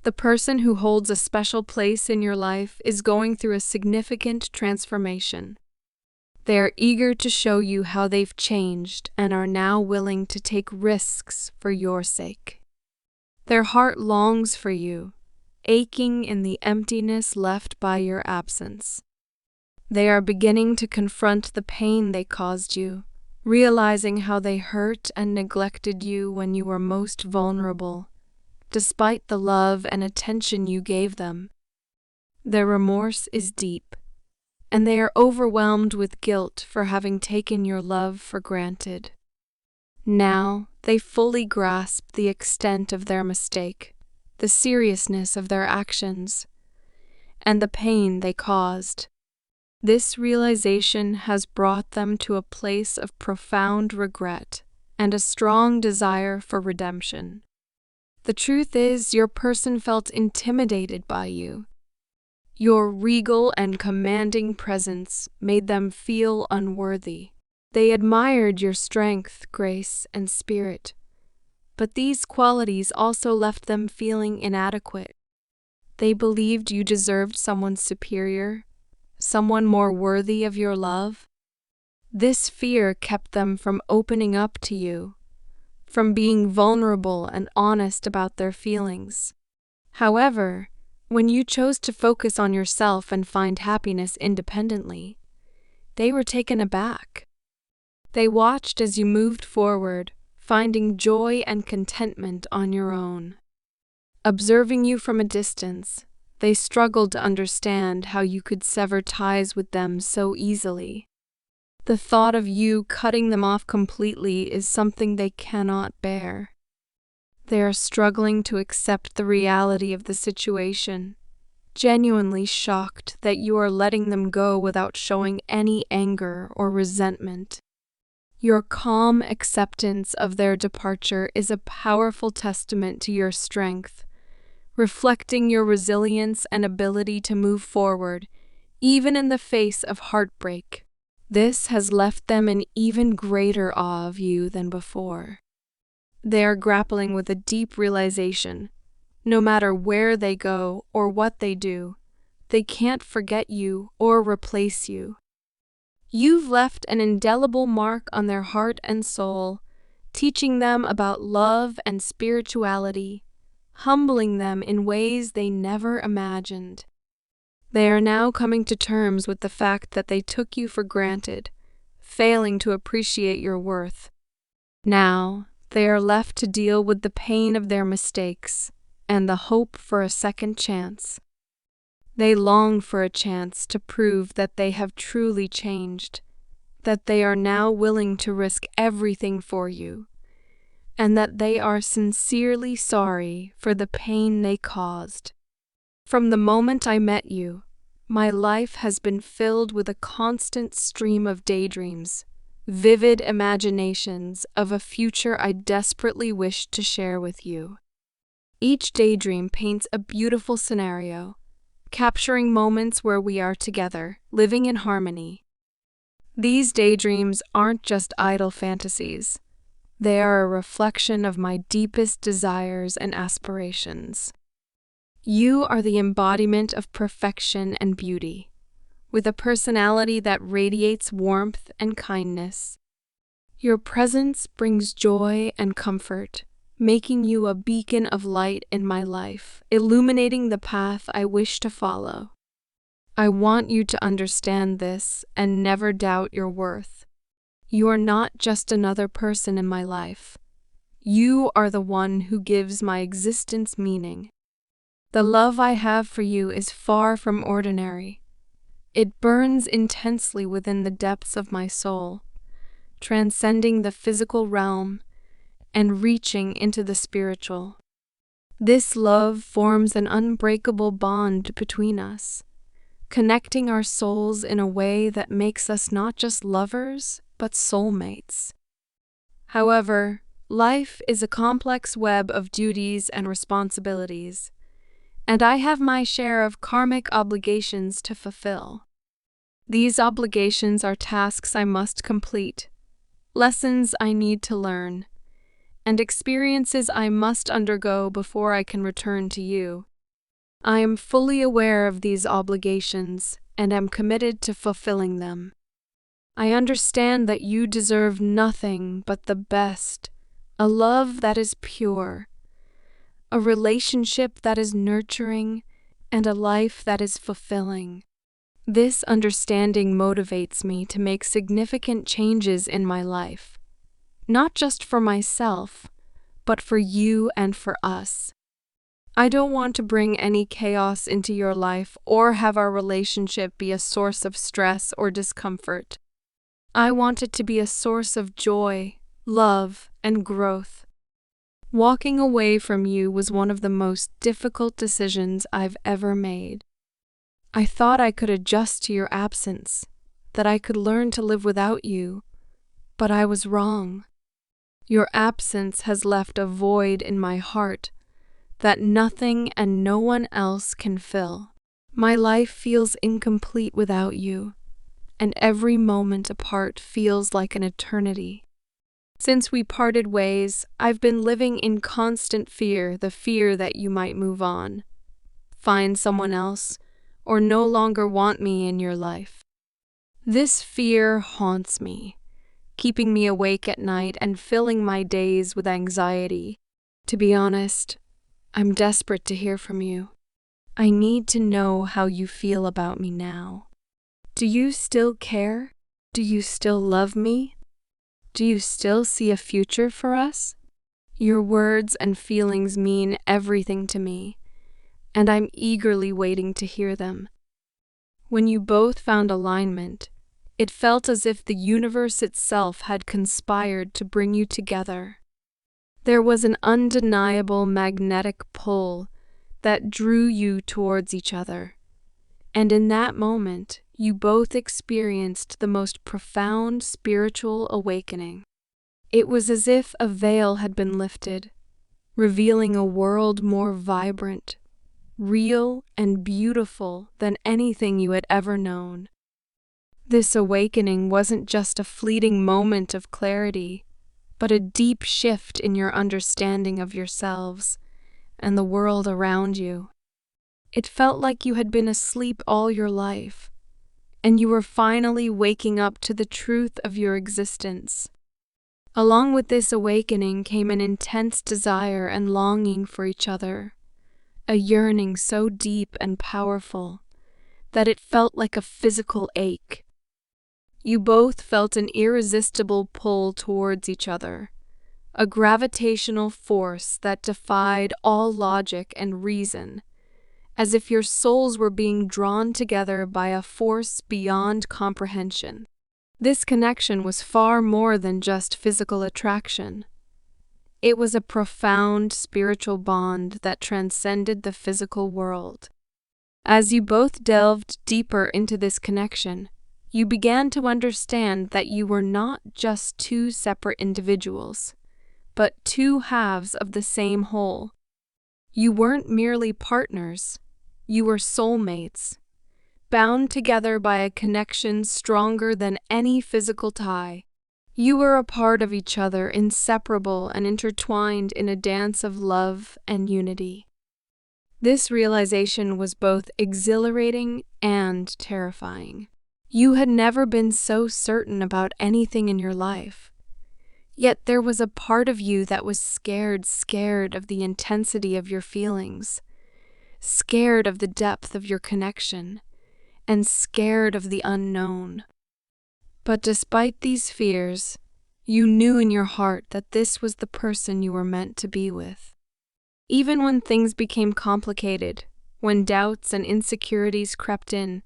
The person who holds a special place in your life is going through a significant transformation. They are eager to show you how they've changed and are now willing to take risks for your sake. Their heart longs for you, aching in the emptiness left by your absence. They are beginning to confront the pain they caused you, realizing how they hurt and neglected you when you were most vulnerable, despite the love and attention you gave them. Their remorse is deep, and they are overwhelmed with guilt for having taken your love for granted. Now, they fully grasp the extent of their mistake, the seriousness of their actions, and the pain they caused. This realization has brought them to a place of profound regret and a strong desire for redemption. The truth is, your person felt intimidated by you. Your regal and commanding presence made them feel unworthy. They admired your strength, grace, and spirit, but these qualities also left them feeling inadequate. They believed you deserved someone superior, someone more worthy of your love. This fear kept them from opening up to you, from being vulnerable and honest about their feelings. However, when you chose to focus on yourself and find happiness independently, they were taken aback. They watched as you moved forward, finding joy and contentment on your own. Observing you from a distance, they struggled to understand how you could sever ties with them so easily. The thought of you cutting them off completely is something they cannot bear. They are struggling to accept the reality of the situation, genuinely shocked that you are letting them go without showing any anger or resentment. Your calm acceptance of their departure is a powerful testament to your strength, reflecting your resilience and ability to move forward, even in the face of heartbreak. This has left them in even greater awe of you than before. They are grappling with a deep realization. No matter where they go or what they do, they can't forget you or replace you. You've left an indelible mark on their heart and soul, teaching them about love and spirituality, humbling them in ways they never imagined. They are now coming to terms with the fact that they took you for granted, failing to appreciate your worth. Now, they are left to deal with the pain of their mistakes and the hope for a second chance. They long for a chance to prove that they have truly changed, that they are now willing to risk everything for you, and that they are sincerely sorry for the pain they caused. From the moment I met you, my life has been filled with a constant stream of daydreams, vivid imaginations of a future I desperately wish to share with you. Each daydream paints a beautiful scenario, capturing moments where we are together, living in harmony. These daydreams aren't just idle fantasies. They are a reflection of my deepest desires and aspirations. You are the embodiment of perfection and beauty, with a personality that radiates warmth and kindness. Your presence brings joy and comfort, making you a beacon of light in my life, illuminating the path I wish to follow. I want you to understand this and never doubt your worth. You are not just another person in my life. You are the one who gives my existence meaning. The love I have for you is far from ordinary. It burns intensely within the depths of my soul, transcending the physical realm and reaching into the spiritual. This love forms an unbreakable bond between us, connecting our souls in a way that makes us not just lovers, but soulmates. However, life is a complex web of duties and responsibilities, and I have my share of karmic obligations to fulfill. These obligations are tasks I must complete, lessons I need to learn, and experiences I must undergo before I can return to you. I am fully aware of these obligations and am committed to fulfilling them. I understand that you deserve nothing but the best, a love that is pure, a relationship that is nurturing, and a life that is fulfilling. This understanding motivates me to make significant changes in my life, not just for myself, but for you and for us. I don't want to bring any chaos into your life or have our relationship be a source of stress or discomfort. I want it to be a source of joy, love, and growth. Walking away from you was one of the most difficult decisions I've ever made. I thought I could adjust to your absence, that I could learn to live without you, but I was wrong. Your absence has left a void in my heart that nothing and no one else can fill. My life feels incomplete without you, and every moment apart feels like an eternity. Since we parted ways, I've been living in constant fear, the fear that you might move on, find someone else, or no longer want me in your life. This fear haunts me, keeping me awake at night and filling my days with anxiety. To be honest, I'm desperate to hear from you. I need to know how you feel about me now. Do you still care? Do you still love me? Do you still see a future for us? Your words and feelings mean everything to me, and I'm eagerly waiting to hear them. When you both found alignment, it felt as if the universe itself had conspired to bring you together. There was an undeniable magnetic pull that drew you towards each other, and in that moment, you both experienced the most profound spiritual awakening. It was as if a veil had been lifted, revealing a world more vibrant, real, and beautiful than anything you had ever known. This awakening wasn't just a fleeting moment of clarity, but a deep shift in your understanding of yourselves and the world around you. It felt like you had been asleep all your life, and you were finally waking up to the truth of your existence. Along with this awakening came an intense desire and longing for each other, a yearning so deep and powerful that it felt like a physical ache. You both felt an irresistible pull towards each other, a gravitational force that defied all logic and reason, as if your souls were being drawn together by a force beyond comprehension. This connection was far more than just physical attraction. It was a profound spiritual bond that transcended the physical world. As you both delved deeper into this connection, you began to understand that you were not just two separate individuals, but two halves of the same whole. You weren't merely partners, you were soulmates, bound together by a connection stronger than any physical tie. You were a part of each other, inseparable and intertwined in a dance of love and unity. This realization was both exhilarating and terrifying. You had never been so certain about anything in your life. Yet there was a part of you that was scared of the intensity of your feelings, scared of the depth of your connection, and scared of the unknown. But despite these fears, you knew in your heart that this was the person you were meant to be with. Even when things became complicated, when doubts and insecurities crept in,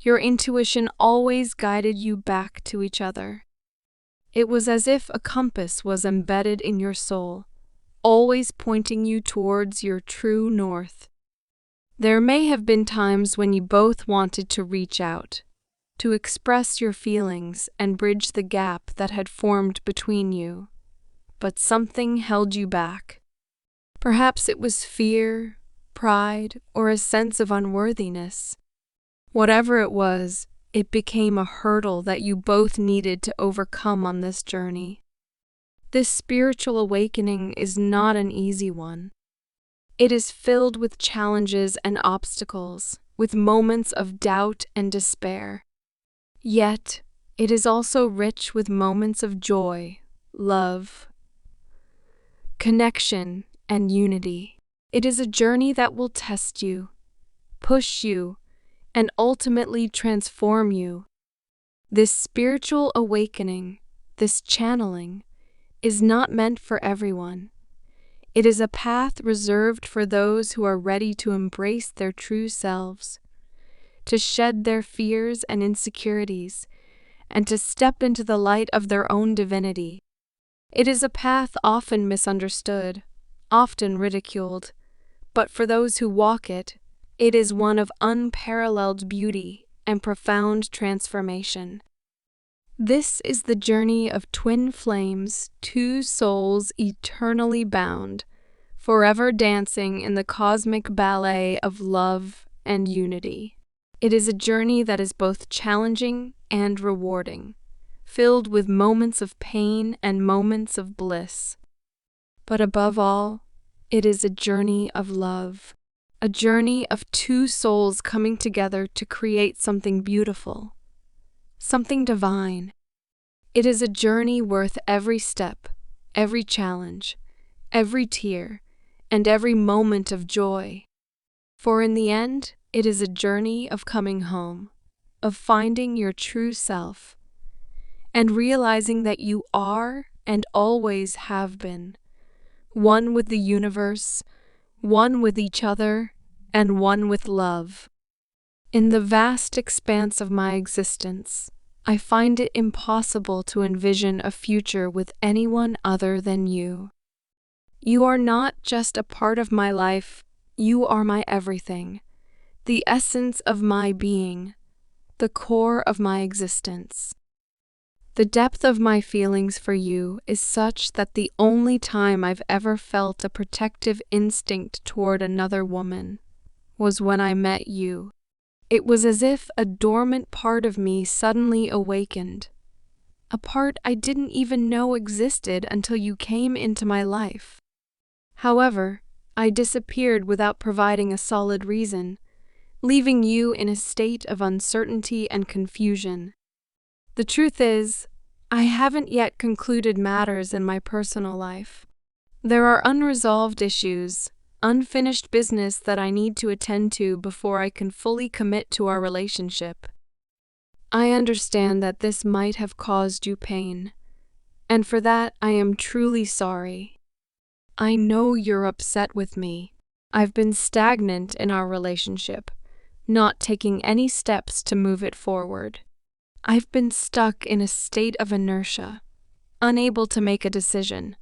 your intuition always guided you back to each other. It was as if a compass was embedded in your soul, always pointing you towards your true north. There may have been times when you both wanted to reach out, to express your feelings and bridge the gap that had formed between you, but something held you back. Perhaps it was fear, pride, or a sense of unworthiness. Whatever it was, it became a hurdle that you both needed to overcome on this journey. This spiritual awakening is not an easy one. It is filled with challenges and obstacles, with moments of doubt and despair. Yet, it is also rich with moments of joy, love, connection, and unity. It is a journey that will test you, push you, and ultimately transform you. This spiritual awakening, this channeling, is not meant for everyone. It is a path reserved for those who are ready to embrace their true selves, to shed their fears and insecurities, and to step into the light of their own divinity. It is a path often misunderstood, often ridiculed, but for those who walk it, it is one of unparalleled beauty and profound transformation. This is the journey of twin flames, two souls eternally bound, forever dancing in the cosmic ballet of love and unity. It is a journey that is both challenging and rewarding, filled with moments of pain and moments of bliss. But above all, it is a journey of love, a journey of two souls coming together to create something beautiful, something divine. It is a journey worth every step, every challenge, every tear, and every moment of joy. For in the end, it is a journey of coming home, of finding your true self, and realizing that you are and always have been one with the universe, one with each other, and one with love. In the vast expanse of my existence, I find it impossible to envision a future with anyone other than you. You are not just a part of my life, you are my everything, the essence of my being, the core of my existence. The depth of my feelings for you is such that the only time I've ever felt a protective instinct toward another woman was when I met you. It was as if a dormant part of me suddenly awakened, a part I didn't even know existed until you came into my life. However, I disappeared without providing a solid reason, leaving you in a state of uncertainty and confusion. The truth is, I haven't yet concluded matters in my personal life. There are unresolved issues, unfinished business that I need to attend to before I can fully commit to our relationship. I understand that this might have caused you pain, and for that I am truly sorry. I know you're upset with me. I've been stagnant in our relationship, not taking any steps to move it forward. I've been stuck in a state of inertia, unable to make a decision,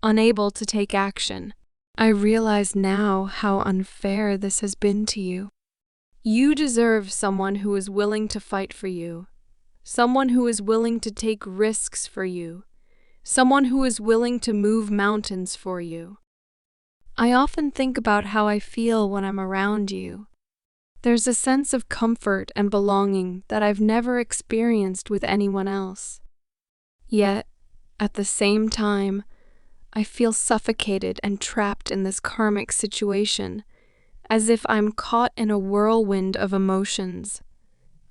unable to take action. I realize now how unfair this has been to you. You deserve someone who is willing to fight for you, someone who is willing to take risks for you, someone who is willing to move mountains for you. I often think about how I feel when I'm around you. There's a sense of comfort and belonging that I've never experienced with anyone else. Yet, at the same time, I feel suffocated and trapped in this karmic situation, as if I'm caught in a whirlwind of emotions,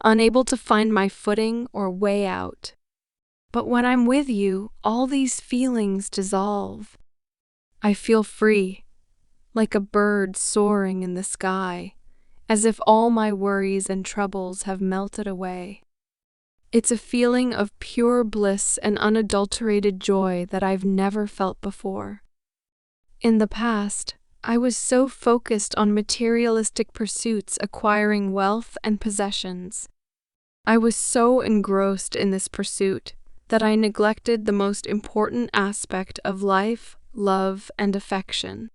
unable to find my footing or way out. But when I'm with you, all these feelings dissolve. I feel free, like a bird soaring in the sky, as if all my worries and troubles have melted away. It's a feeling of pure bliss and unadulterated joy that I've never felt before. In the past, I was so focused on materialistic pursuits, acquiring wealth and possessions. I was so engrossed in this pursuit that I neglected the most important aspect of life, love, and affection.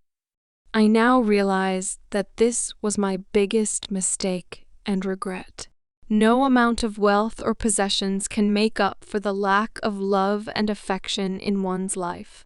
I now realize that this was my biggest mistake and regret. No amount of wealth or possessions can make up for the lack of love and affection in one's life.